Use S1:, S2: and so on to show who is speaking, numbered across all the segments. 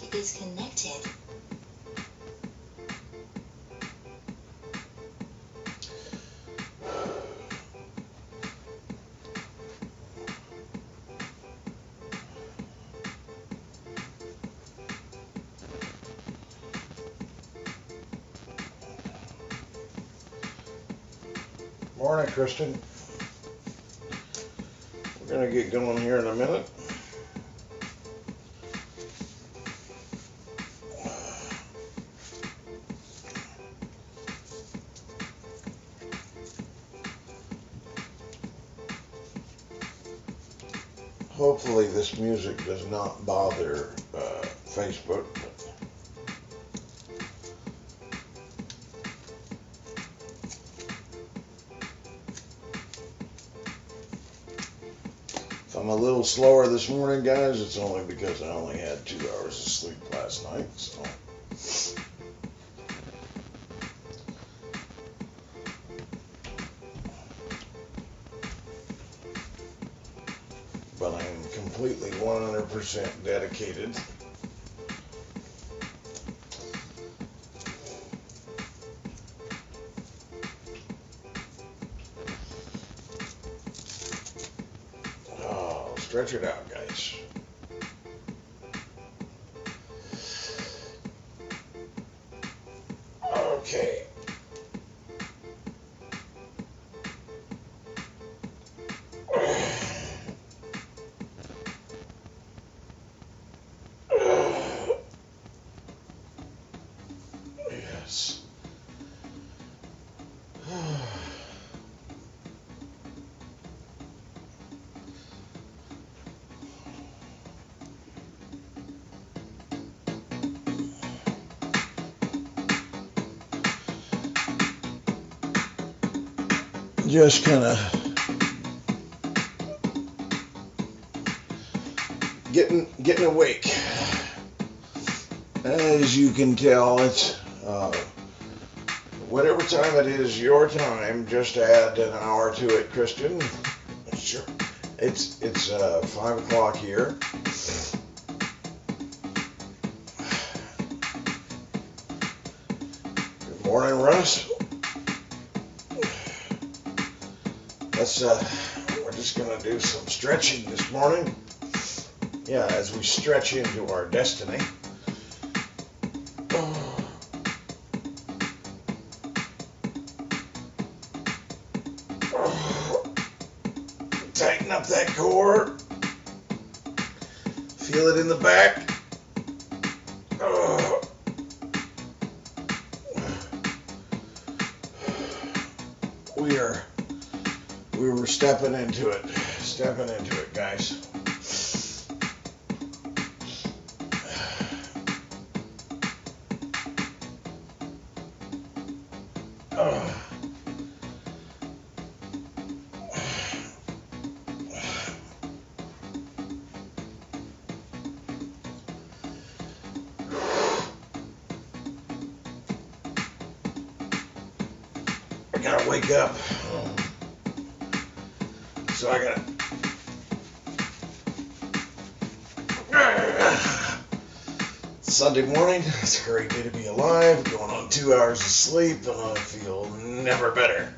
S1: mic is connected.
S2: Morning, Kristen. We're going to get going here in a minute. Hopefully this music does not bother Facebook. If I'm a little slower this morning, guys, it's only because I only had 2 hours of sleep last night. So. But I'm completely 100% dedicated. Oh, stretch it out, guys. Okay. Yes. Just kind of getting awake. As you can tell, it's whatever time it is your time. Just add an hour to it, Christian. Sure. It's 5 o'clock here. Good morning, Russ. We're just gonna do some stretching this morning. Yeah, as we stretch into our destiny. Tighten up that core. Feel it in the back. We were stepping into it, guys. I gotta wake up. So I gotta. Sunday morning, it's a great day to be alive. Going on 2 hours of sleep, and I feel never better.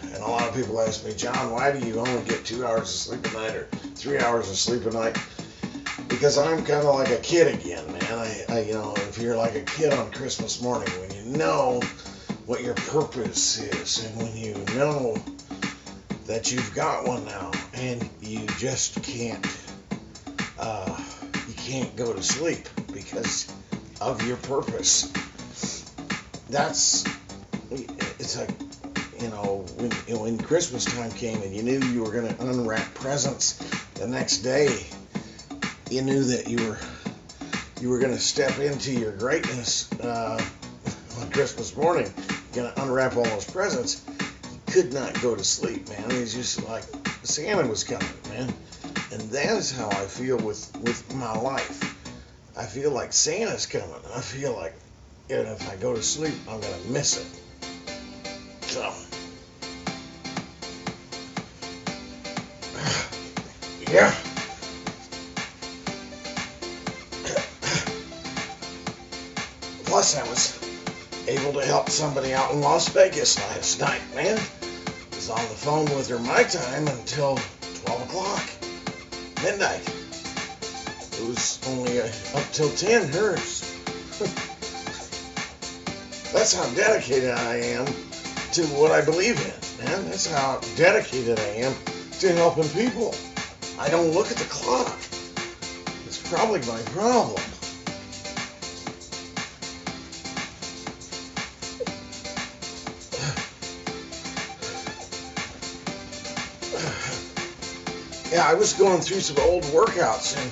S2: And a lot of people ask me, John, why do you only get 2 hours of sleep a night or 3 hours of sleep a night? Because I'm kind of like a kid again, man. If you're like a kid on Christmas morning, when you know what your purpose is, and when you know that you've got one now, and you just can't go to sleep because of your purpose. It's like, when Christmas time came and you knew you were going to unwrap presents the next day, you knew that you were going to step into your greatness on Christmas morning. You're going to unwrap all those presents. You could not go to sleep, man. It was just like Santa was coming, man. And that is how I feel with my life. I feel like Santa's coming. I feel like if I go to sleep, I'm going to miss it. So, Yeah. Plus, I was able to help somebody out in Las Vegas last night, man. I was on the phone with her my time until 12 o'clock, midnight. It was only up till 10 hers. That's how dedicated I am to what I believe in, man. That's how dedicated I am to helping people. I don't look at the clock. It's probably my problem. Yeah, I was going through some old workouts, and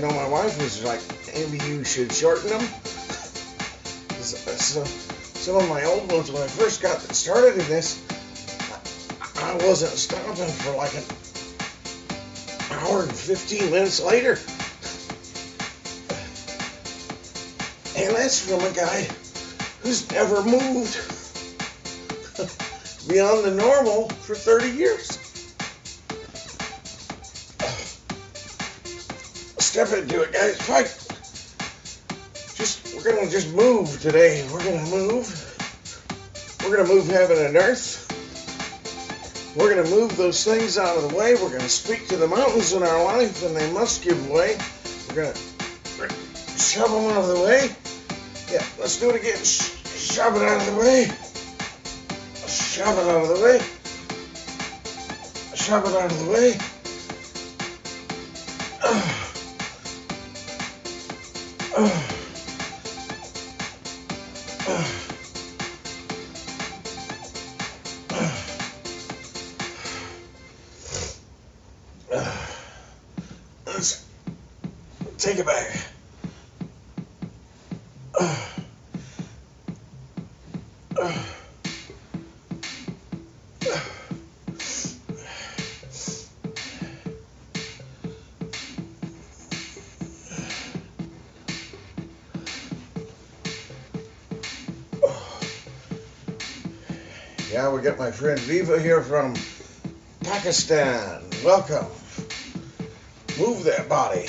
S2: my wife was like, maybe you should shorten them. So, some of my old ones, when I first got started in this, I wasn't stopping for like an hour and 15 minutes later. And that's from a guy who's never moved beyond the normal for 30 years. Step into it, guys. Fight. We're gonna just move today. We're gonna move heaven and earth. We're gonna move those things out of the way. We're gonna speak to the mountains in our life, and they must give way. We're gonna shove them out of the way. Yeah, let's do it again. Shove it out of the way. Shove it out of the way. Shove it out of the way. Let's take it back. Yeah, we got my friend Viva here from Pakistan. Welcome. Move that body.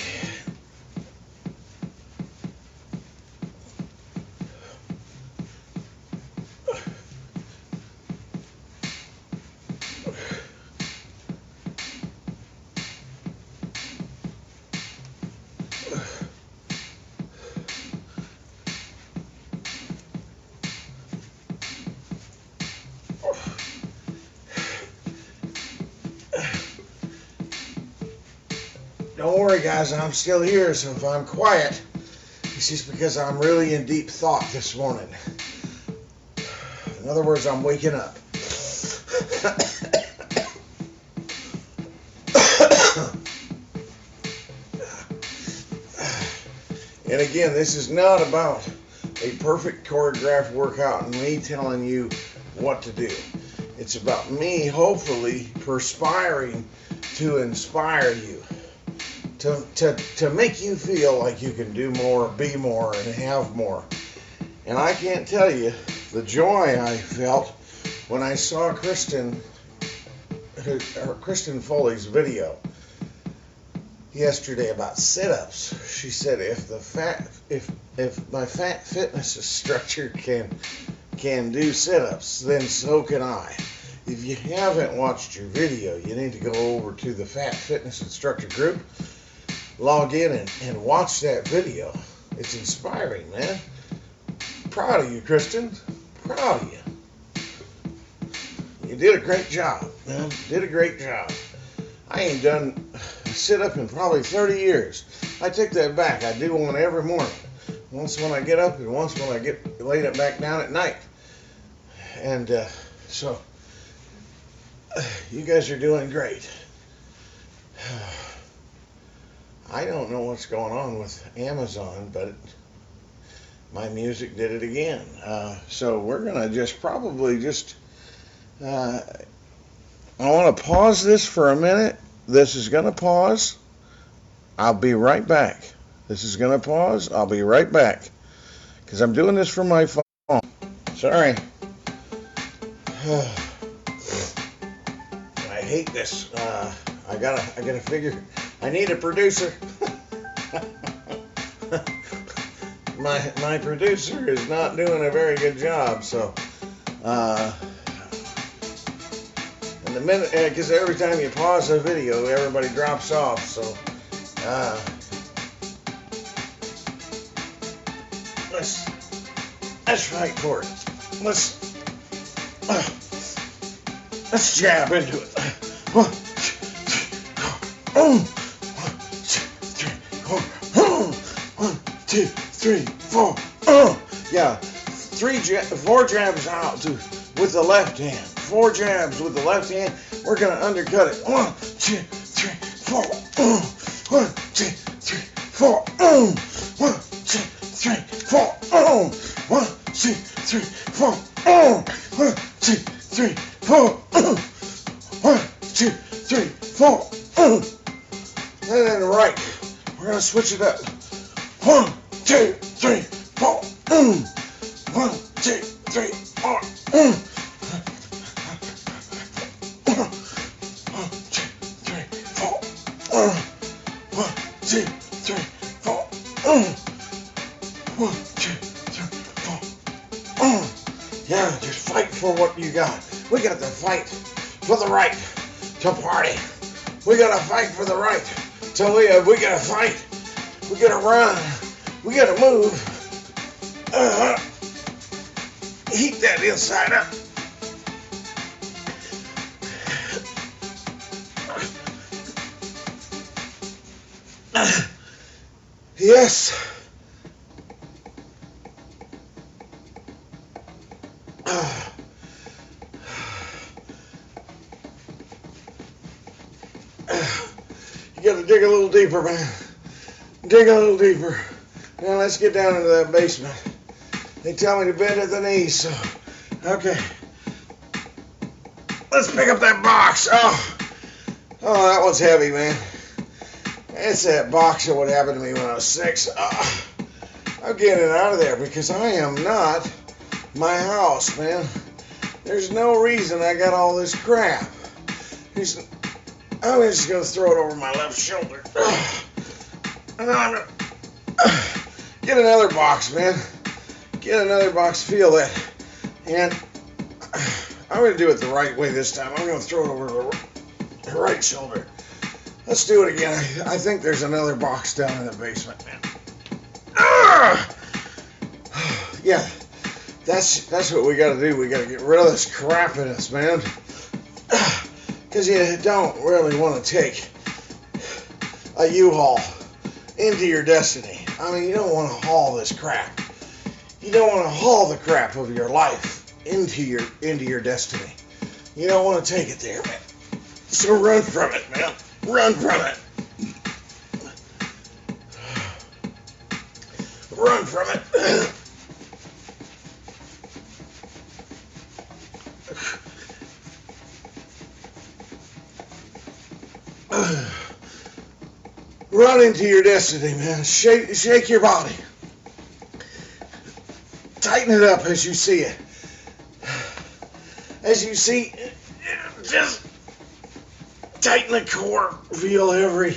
S2: Don't worry, guys, I'm still here, so if I'm quiet, it's just because I'm really in deep thought this morning. In other words, I'm waking up. And again, this is not about a perfect choreographed workout and me telling you what to do. It's about me, hopefully, perspiring to inspire you. To make you feel like you can do more, be more, and have more. And I can't tell you the joy I felt when I saw Kristen Foley's video yesterday about sit-ups. She said, if my Fat Fitness Instructor can do sit-ups, then so can I. If you haven't watched your video, you need to go over to the Fat Fitness Instructor group. Log in and watch that video. It's inspiring, man. Proud of you, Kristen. Proud of you. You did a great job, man. Did a great job. I ain't done a sit-up in probably 30 years. I take that back. I do one every morning. Once when I get up and once when I get laid it back down at night. And so, you guys are doing great. I don't know what's going on with Amazon, but my music did it again. So we're going to I want to pause this for a minute. This is going to pause. I'll be right back. This is going to pause. I'll be right back. Because I'm doing this from my phone. Sorry. My hate this. I gotta figure. I need a producer. my producer is not doing a very good job. So, in the minute, because every time you pause the video, everybody drops off. So, let's fight for it. Let's jab into it. 1, 2, 3, 4. Yeah, 4 jabs out with the left hand. 4 jabs with the left hand. We're gonna undercut it. 1, 2, 3, 4. 1, 2, 3, 4. 1, 2, 3, 4. 1, 2, 3, 4. 1, 2, 3, 4. 1, 2, 3, 4. And then the right. We're gonna switch it up. 1, 2, 3, 4. 1, 2, 3, 4. 1, 2, 3, 4. 1, 2, 3, 4. 1, 2, 3, 4. Yeah, just fight for what you got. We got to fight for the right to party. We got to fight for the right to live. We got to fight. We got to run. We got to move. Heat that inside up. Yes. You got to dig a little deeper, man. Dig a little deeper. Now let's get down into that basement. They tell me to bend at the knees, so okay. Let's pick up that box. Oh, that one's heavy, man. It's that box of what happened to me when I was 6. I'm getting it out of there because I am not my house, man. There's no reason I got all this crap. I'm just going to throw it over my left shoulder. And then I'm going to get another box, man. Get another box, feel that. And I'm going to do it the right way this time. I'm going to throw it over the right shoulder. Let's do it again. I think there's another box down in the basement, man. Yeah, that's what we got to do. We got to get rid of this crap in us, man. Because you don't really want to take a U-Haul into your destiny. I mean, you don't want to haul this crap. You don't want to haul the crap of your life into your destiny. You don't want to take it there, man. So run from it, man. Run from it. Run from it. Run into your destiny, man. Shake your body. Tighten it up as you see it. As you see, just tighten the core. Feel every.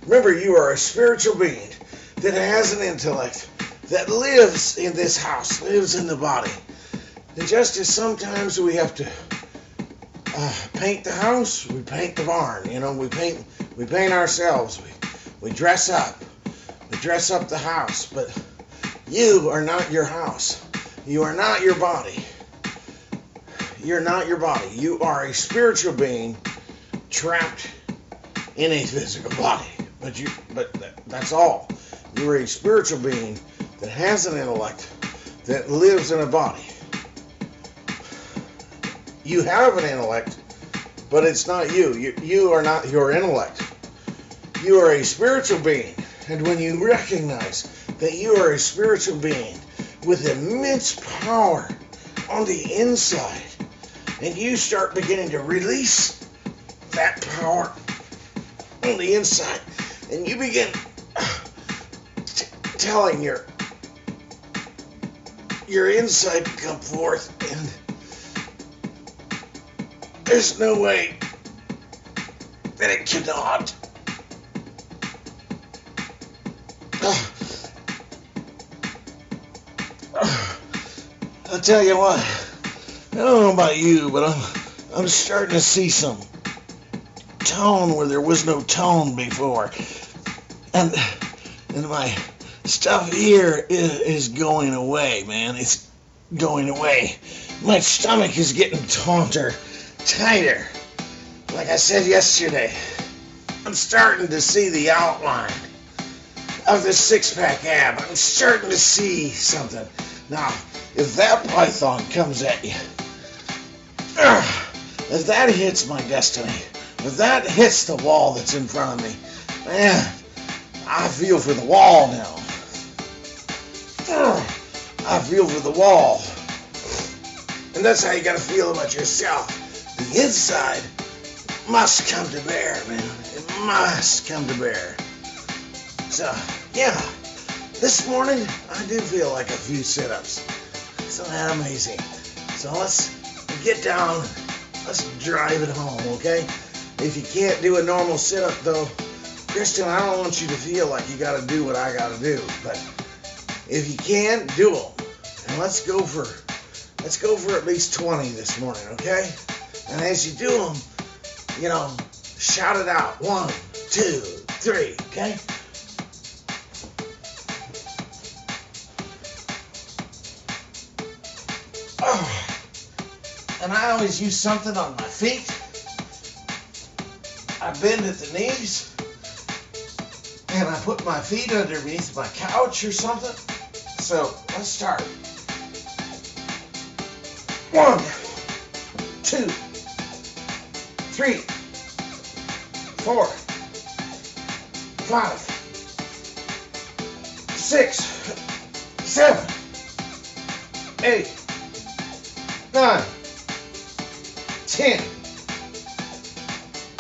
S2: Remember, you are a spiritual being that has an intellect that lives in this house, lives in the body. And just as sometimes we have to paint the house, we paint the barn. You know, we paint ourselves. We dress up. We dress up the house. But you are not your house. You are not your body. You're not your body. You are a spiritual being trapped in a physical body. But that's all. You are a spiritual being that has an intellect that lives in a body. You have an intellect, but it's not you. You are not your intellect. You are a spiritual being. And when you recognize that you are a spiritual being with immense power on the inside, and you start beginning to release that power on the inside, and you begin telling your inside to come forth, There's no way that it cannot. I'll tell you what, I don't know about you, but I'm starting to see some tone where there was no tone before. And my stuff here is going away, man. It's going away. My stomach is getting tighter. Like I said yesterday, I'm starting to see the outline of the six-pack ab. I'm starting to see something. Now, if that python comes at you, if that hits my destiny, if that hits the wall that's in front of me, man, I feel for the wall now. I feel for the wall. And that's how you gotta feel about yourself. The inside must come to bear, man. It must come to bear. So, yeah, this morning I do feel like a few sit-ups. Isn't that amazing? So let's get down, let's drive it home, okay? If you can't do a normal sit-up though, Kristen, I don't want you to feel like you gotta do what I gotta do, but if you can, do them. And let's go for at least 20 this morning, okay? And as you do them, you know, shout it out. 1, 2, 3, okay? Oh. And I always use something on my feet. I bend at the knees, and I put my feet underneath my couch or something. So let's start. 1, 2, 3, 4, 5, 6, 7, 8, 9, 10,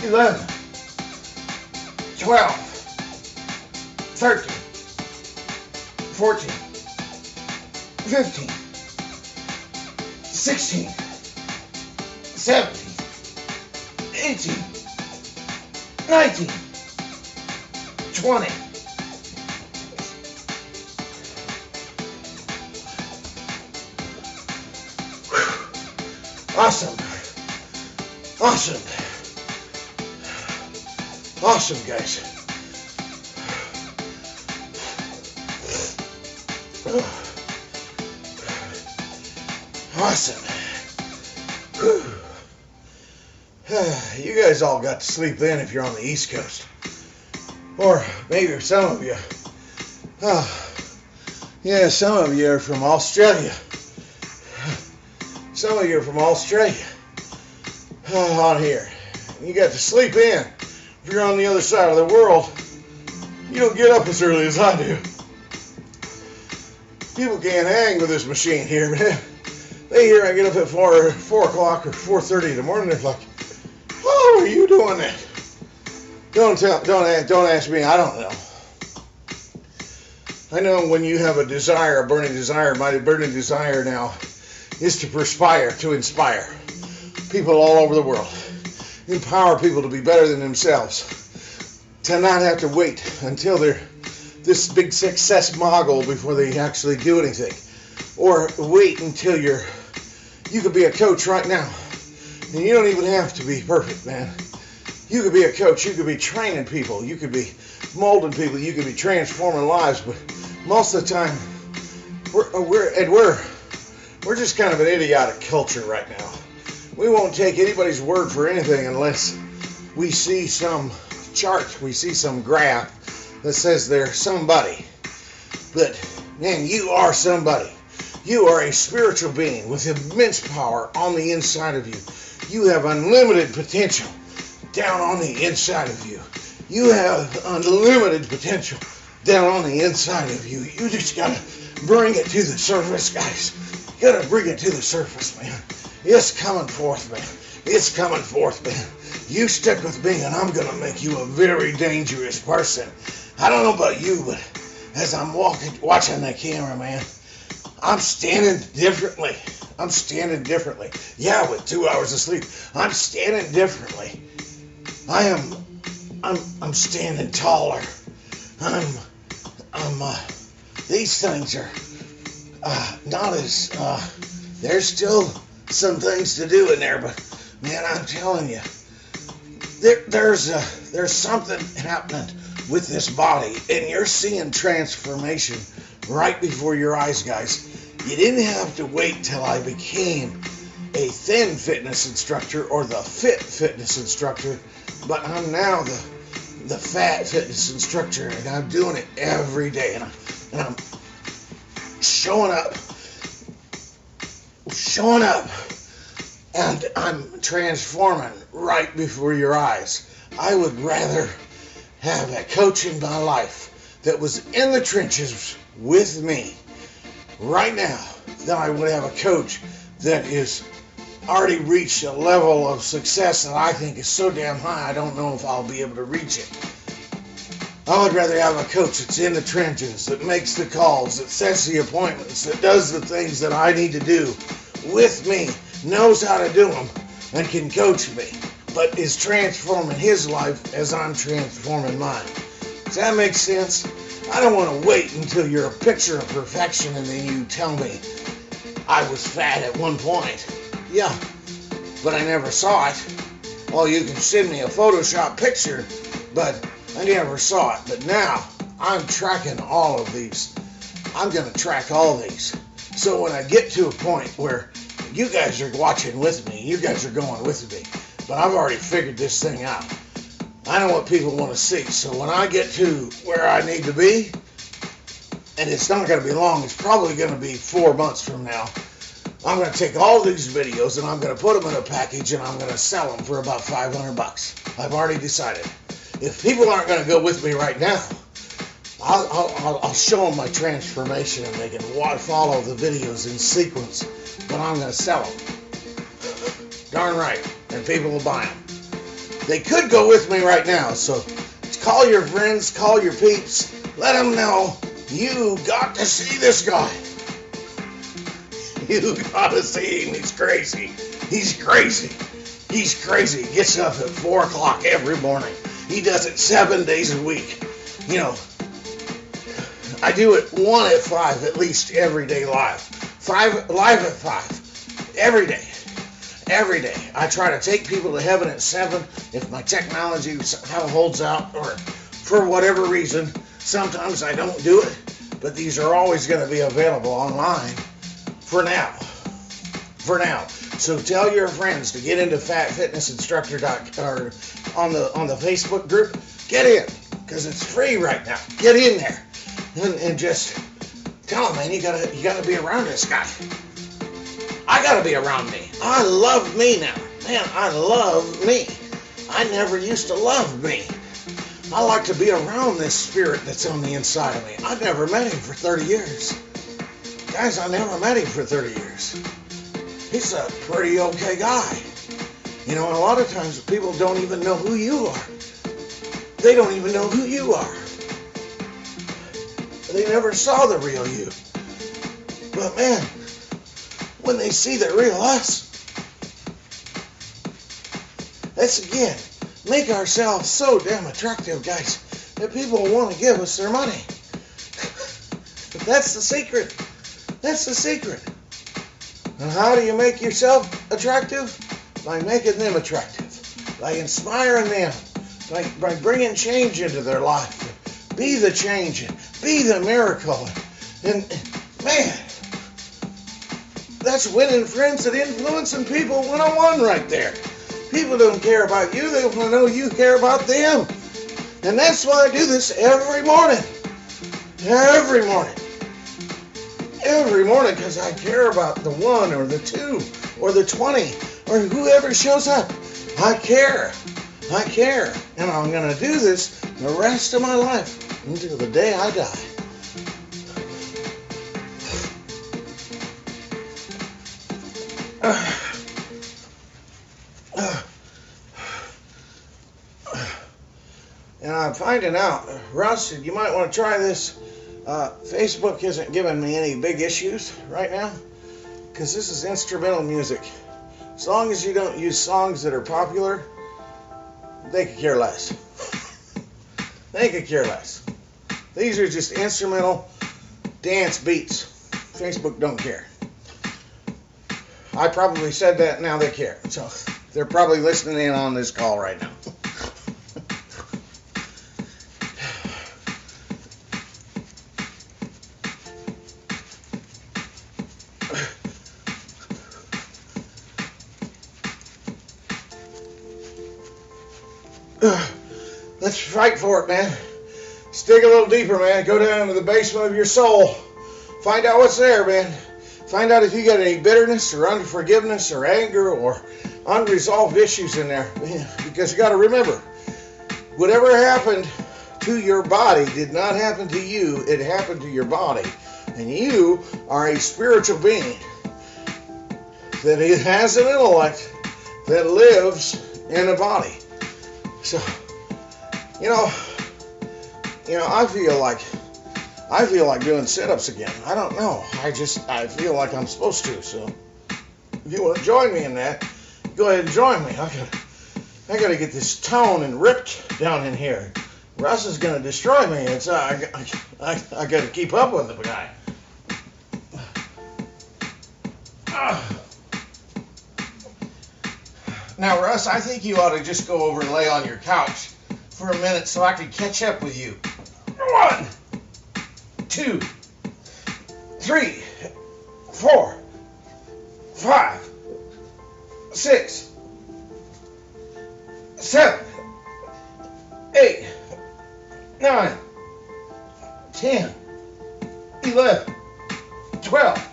S2: 11, 12, 13, 14, 15, 16, 17, 18, 19, 20. Awesome. Awesome. Awesome, guys. Awesome. You guys all got to sleep in if you're on the East Coast. Or maybe some of you. Yeah, some of you are from Australia. Some of you are from Australia. On here. You got to sleep in. If you're on the other side of the world, you don't get up as early as I do. People can't hang with this machine here, man. They hear I get up at 4 o'clock or 4:30 in the morning. They're like, "Oh, are you doing that?" Don't ask me. I don't know. I know when you have a desire, a burning desire. My burning desire now is to perspire, to inspire people all over the world, empower people to be better than themselves, to not have to wait until they're this big success mogul before they actually do anything, or wait until you could be a coach right now, and you don't even have to be perfect, man. You could be a coach, you could be training people, you could be molding people, you could be transforming lives, but most of the time, we're just kind of an idiotic culture right now. We won't take anybody's word for anything unless we see some chart, we see some graph that says they're somebody. But man, you are somebody. You are a spiritual being with immense power on the inside of you. You have unlimited potential down on the inside of you. You have unlimited potential down on the inside of you. You just gotta bring it to the surface, guys. You gotta bring it to the surface, man. It's coming forth, man. It's coming forth, man. You stick with me and I'm gonna make you a very dangerous person. I don't know about you, but as I'm watching the camera, man, I'm standing differently. I'm standing differently. Yeah, with 2 hours of sleep, I'm standing differently. I'm standing taller. These things are not as, there's still some things to do in there, but man, I'm telling you, there's something happening with this body, and you're seeing transformation right before your eyes, guys. You didn't have to wait till I became a thin fitness instructor or the fit fitness instructor, but I'm now the fat fitness instructor, and I'm doing it every day, and I'm showing up, and I'm transforming right before your eyes. I would rather have a coach in my life that was in the trenches with me right now than I would have a coach that is already reached a level of success that I think is so damn high I don't know if I'll be able to reach it. I would rather have a coach that's in the trenches, that makes the calls, that sets the appointments, that does the things that I need to do with me, knows how to do them, and can coach me, but is transforming his life as I'm transforming mine. Does that make sense? I don't want to wait until you're a picture of perfection and then you tell me I was fat at one point. Yeah, but I never saw it. Well, you can send me a Photoshop picture, but I never saw it. But now I'm tracking all of these. I'm going to track all these. So when I get to a point where you guys are watching with me, you guys are going with me, but I've already figured this thing out. I know what people want to see. So when I get to where I need to be, and it's not going to be long, it's probably going to be 4 months from now, I'm going to take all these videos and I'm going to put them in a package and I'm going to sell them for about $500. I've already decided. If people aren't going to go with me right now, I'll show them my transformation and they can follow the videos in sequence, but I'm going to sell them. Darn right. And people will buy them. They could go with me right now, so call your friends, call your peeps, let them know you got to see this guy. You got to see him. He's crazy. He's crazy. He's crazy. He gets up at 4 o'clock every morning. He does it 7 days a week. You know, I do it 1 at 5 at least every day live. 5 live at 5 every day. Every day. I try to take people to heaven at 7 if my technology holds out, or for whatever reason. Sometimes I don't do it, but these are always going to be available online for now. For now. So tell your friends to get into Fat Fatness Instructor or on the Facebook group. Get in, because it's free right now. Get in there and just tell them, man, you gotta be around this guy. I gotta be around me. I love me now. Man, I love me. I never used to love me. I like to be around this spirit that's on the inside of me. I've never met him for 30 years. Guys, I never met him for 30 years. He's a pretty okay guy. You know, and a lot of times people don't even know who you are. They don't even know who you are. They never saw the real you. But man, when they see the real us, let's again make ourselves so damn attractive, guys, that people want to give us their money. That's the secret. That's the secret. And how do you make yourself attractive? By making them attractive. By inspiring them. By bringing change into their life. Be the change. Be the miracle. And man, that's winning friends and influencing people 101 right there. People don't care about you. They want to know you care about them. And that's why I do this every morning. Every morning. Every morning, because I care about the 1 or the 2 or the 20 or whoever shows up. I care. I care. And I'm going to do this the rest of my life until the day I die. And I'm finding out, Russ, you might want to try this. Facebook isn't giving me any big issues right now. because this is instrumental music. As long as you don't use songs that are popular, they could care less. They could care less. These are just instrumental dance beats. Facebook don't care. I probably said that, now they care. So they're probably listening in on this call right now. Let's fight for it, man. Let's dig a little deeper, man. Go down into the basement of your soul. Find out what's there, man. Find out if you got any bitterness or unforgiveness or anger or unresolved issues in there. Because you got to remember, whatever happened to your body did not happen to you. It happened to your body. And you are a spiritual being that has an intellect that lives in a body. So, I feel like doing sit-ups again. I don't know. I feel like I'm supposed to. So, if you want to join me in that, go ahead and join me. I gotta get this toned and ripped down in here. Russ is gonna destroy me. It's I gotta keep up with the guy. Now, Russ, I think you ought to just go over and lay on your couch for a minute so I can catch up with you. 1, 2, 3, 4, 5, 6, 7, 8, 9, 10, 11, 12,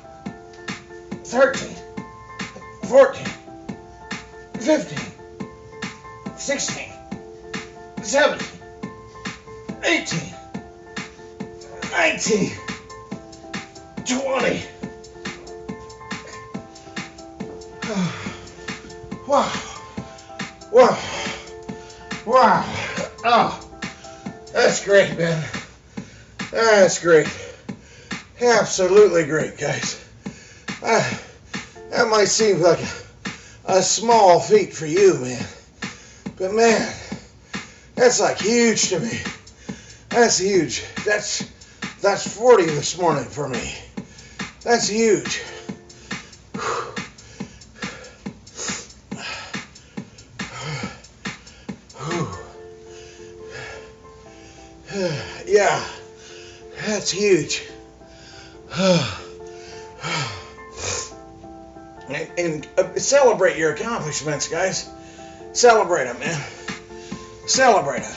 S2: 13, 14, 15, 16, 17, 18, 19, 20. Wow. Wow. Wow. Oh, that's great, man. That's great. Absolutely great, guys. That might seem like a small feat for you, man. But, man, that's like huge to me. That's huge. That's 40 this morning for me. That's huge. Yeah, that's huge. And celebrate your accomplishments, guys. Celebrate them, man. Celebrate them.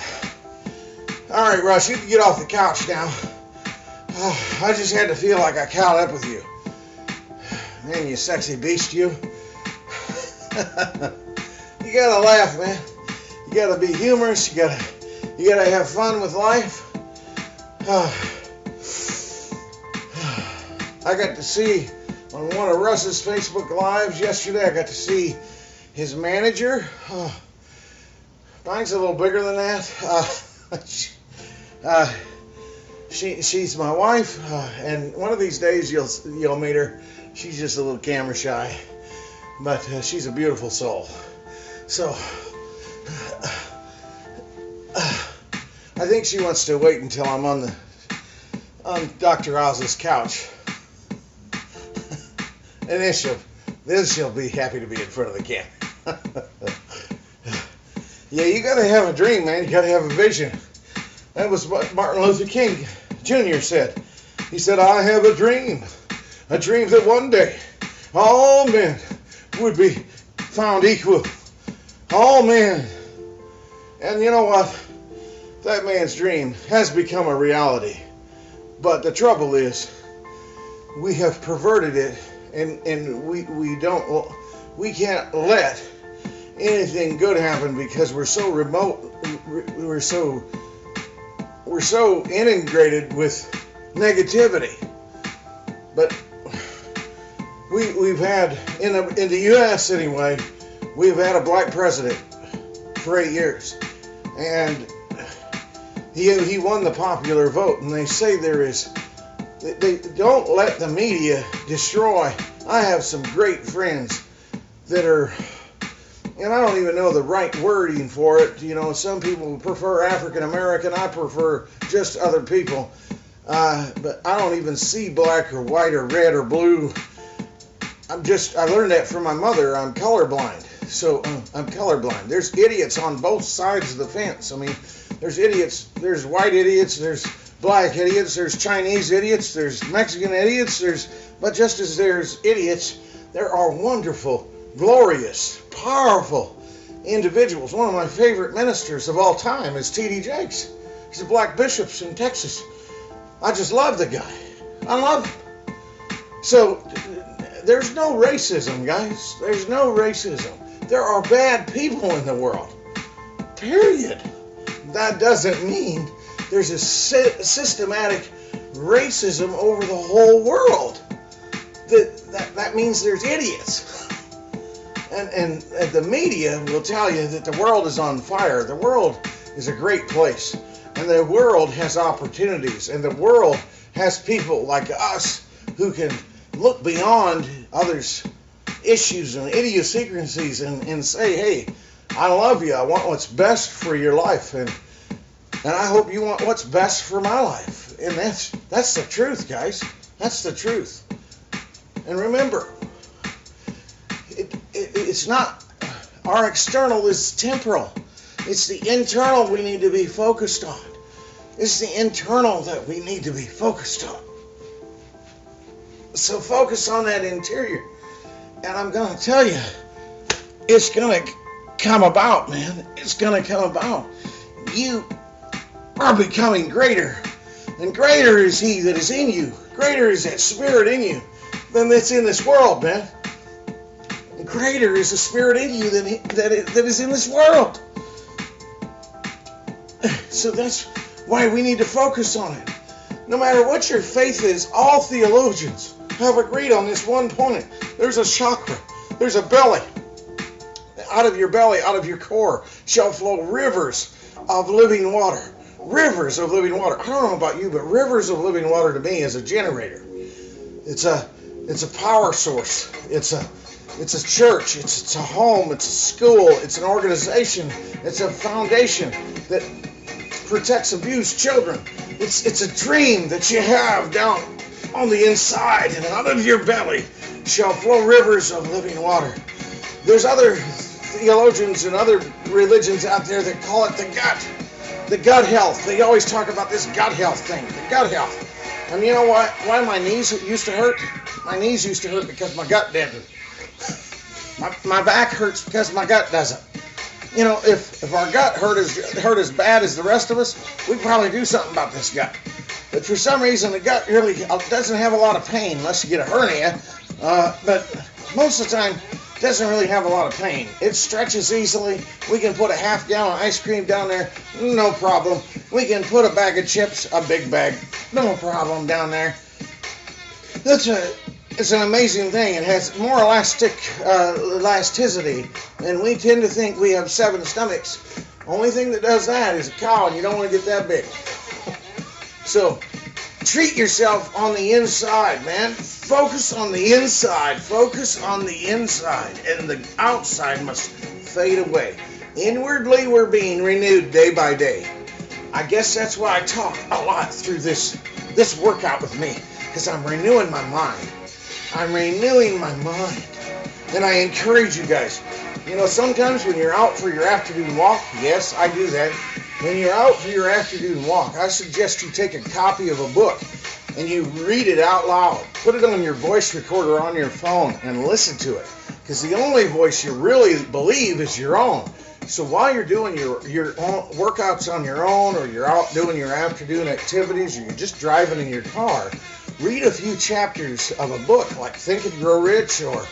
S2: All right, Russ, you can get off the couch now. I just had to feel like I caught up with you. Man, you sexy beast, you. You gotta laugh, man. You gotta be humorous. You gotta have fun with life. I got to see on one of Russ's Facebook Lives yesterday, I got to see his manager. Mine's a little bigger than that. She's my wife, and one of these days you'll meet her. She's just a little camera shy, but she's a beautiful soul. So I think she wants to wait until I'm on Dr. Oz's couch. And then she'll be happy to be in front of the camera. Yeah, you gotta have a dream, man. You gotta have a vision. That was what Martin Luther King Jr. said. He said, I have a dream that one day all men would be found equal. All men. And you know what? That man's dream has become a reality. But the trouble is, we have perverted it, and we can't let anything good happen because we're so remote, we're so integrated with negativity. But we've had, in the U.S. anyway, we've had a black president for 8 years, and he won the popular vote, and they say there is They don't let the media destroy. I have some great friends that are, and I don't even know the right wording for it. You know, some people prefer African American. I prefer just other people. But I don't even see black or white or red or blue. I learned that from my mother. I'm colorblind. So I'm colorblind. There's idiots on both sides of the fence. I mean, there's idiots. There's white idiots. There's black idiots. There's Chinese idiots. There's Mexican idiots. But just as there's idiots, there are wonderful, glorious, powerful individuals. One of my favorite ministers of all time is T.D. Jakes. He's a black bishop in Texas. I just love the guy. I love him. So there's no racism, guys. There's no racism. There are bad people in the world. Period. That doesn't mean there's a systematic racism over the whole world. That means there's idiots. And the media will tell you that the world is on fire. The world is a great place. And the world has opportunities. And the world has people like us who can look beyond others' issues and idiosyncrasies and say, hey, I love you. I want what's best for your life. And I hope you want what's best for my life. And that's the truth, guys. That's the truth. And remember, it's not, our external is temporal. It's the internal we need to be focused on. It's the internal that we need to be focused on. So focus on that interior. And I'm going to tell you, it's going to come about, man. It's going to come about. You are becoming greater. And greater is He that is in you. Greater is that Spirit in you than that's in this world, man. And greater is the Spirit in you that is in this world. So that's why we need to focus on it. No matter what your faith is, all theologians have agreed on this one point. There's a chakra. There's a belly. Out of your belly, out of your core, shall flow rivers of living water. Rivers of living water. I don't know about you, but rivers of living water to me is a generator. It's a power source. It's a church. It's a home. It's a school. It's an organization. It's a foundation that protects abused children. It's a dream that you have down on the inside, and out of your belly shall flow rivers of living water. There's other theologians and other religions out there that call it the gut health. They always talk about this gut health thing, the gut health. And you know why my knees used to hurt? My knees used to hurt because my gut didn't. My back hurts because my gut doesn't. You know, if our gut hurt as bad as the rest of us, we'd probably do something about this gut. But for some reason, the gut really doesn't have a lot of pain unless you get a hernia. But most of the time, it doesn't really have a lot of pain. It stretches easily. We can put a half-gallon ice cream down there, no problem. We can put a bag of chips, a big bag, no problem down there. It's an amazing thing. It has more elasticity, and we tend to think we have 7 stomachs. Only thing that does that is a cow, and you don't want to get that big. So treat yourself on the inside, man. Focus on the inside. Focus on the inside, and the outside must fade away. Inwardly, we're being renewed day by day. I guess that's why I talk a lot through this workout with me, because I'm renewing my mind. I'm renewing my mind. And I encourage you guys. You know, sometimes when you're out for your afternoon walk, yes, I do that. When you're out for your afternoon walk, I suggest you take a copy of a book and you read it out loud. Put it on your voice recorder on your phone and listen to it. Because the only voice you really believe is your own. So while you're doing your own workouts on your own, or you're out doing your afternoon activities, or you're just driving in your car, read a few chapters of a book like Think and Grow Rich, or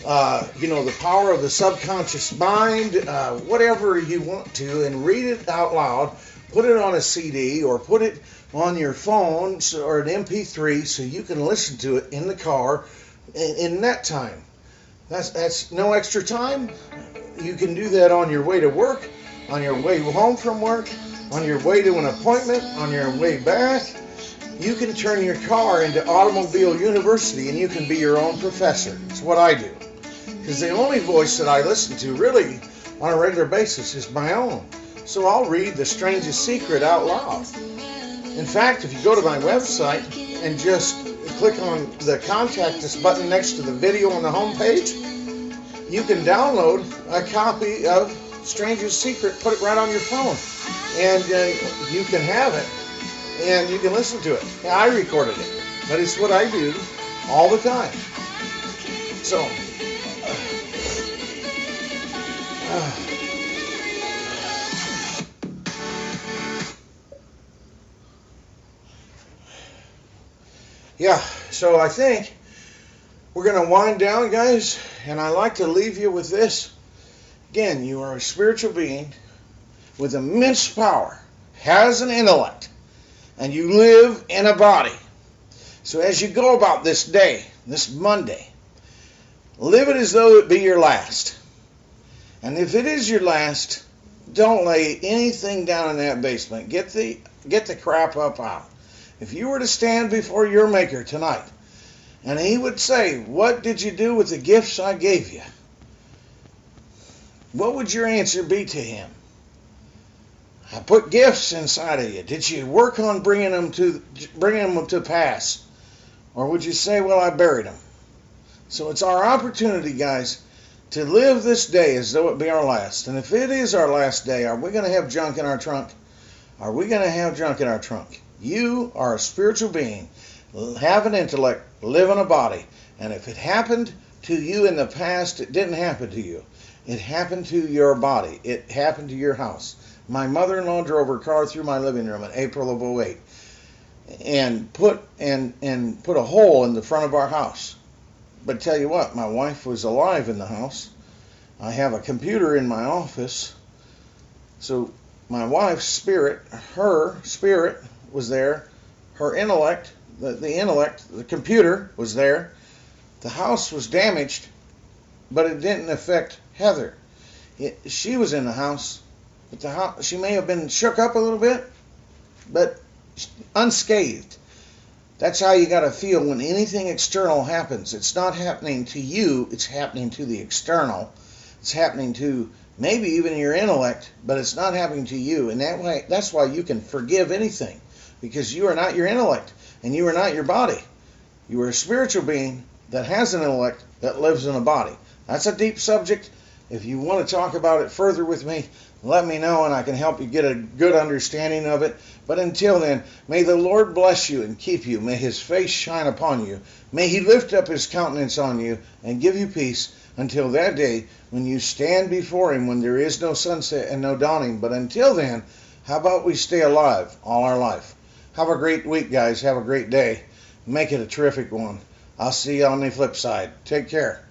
S2: The Power of the Subconscious Mind, whatever you want to, and read it out loud. Put it on a CD or put it on your phone or an MP3 so you can listen to it in the car in that time. That's no extra time. You can do that on your way to work, on your way home from work, on your way to an appointment, on your way back. You can turn your car into Automobile University and you can be your own professor. It's what I do. Because the only voice that I listen to really on a regular basis is my own. So I'll read The Strangest Secret out loud. In fact, if you go to my website and just click on the Contact Us button next to the video on the home page, you can download a copy of Strangest Secret, put it right on your phone, and you can have it, and you can listen to it. Yeah, I recorded it, but it's what I do all the time. So, yeah, so I think we're going to wind down, guys, and I like to leave you with this. Again, you are a spiritual being with immense power, has an intellect, and you live in a body. So as you go about this day, this Monday, live it as though it be your last. And if it is your last, don't lay anything down in that basement. Get the crap up out. If you were to stand before your Maker tonight, and He would say, "What did you do with the gifts I gave you?" What would your answer be to Him? I put gifts inside of you. Did you work on bringing them to pass? Or would you say, "Well, I buried them"? So it's our opportunity, guys, to live this day as though it be our last. And if it is our last day, are we going to have junk in our trunk? Are we going to have junk in our trunk? You are a spiritual being, have an intellect, live in a body. And if it happened to you in the past, it didn't happen to you. It happened to your body. It happened to your house. My mother-in-law drove her car through my living room in April of '08 and put a hole in the front of our house. But tell you what, my wife was alive in the house. I have a computer in my office. So my wife's spirit, her spirit was there. Her intellect, the computer was there. The house was damaged, but it didn't affect Heather. She was in the house, but she may have been shook up a little bit, but unscathed. That's how you got to feel when anything external happens. It's not happening to you, it's happening to the external. It's happening to maybe even your intellect, but it's not happening to you. And that's why you can forgive anything, because you are not your intellect and you are not your body. You are a spiritual being that has an intellect that lives in a body. That's a deep subject. If you want to talk about it further with me, let me know and I can help you get a good understanding of it. But until then, may the Lord bless you and keep you. May His face shine upon you. May He lift up His countenance on you and give you peace until that day when you stand before Him, when there is no sunset and no dawning. But until then, how about we stay alive all our life? Have a great week, guys. Have a great day. Make it a terrific one. I'll see you on the flip side. Take care.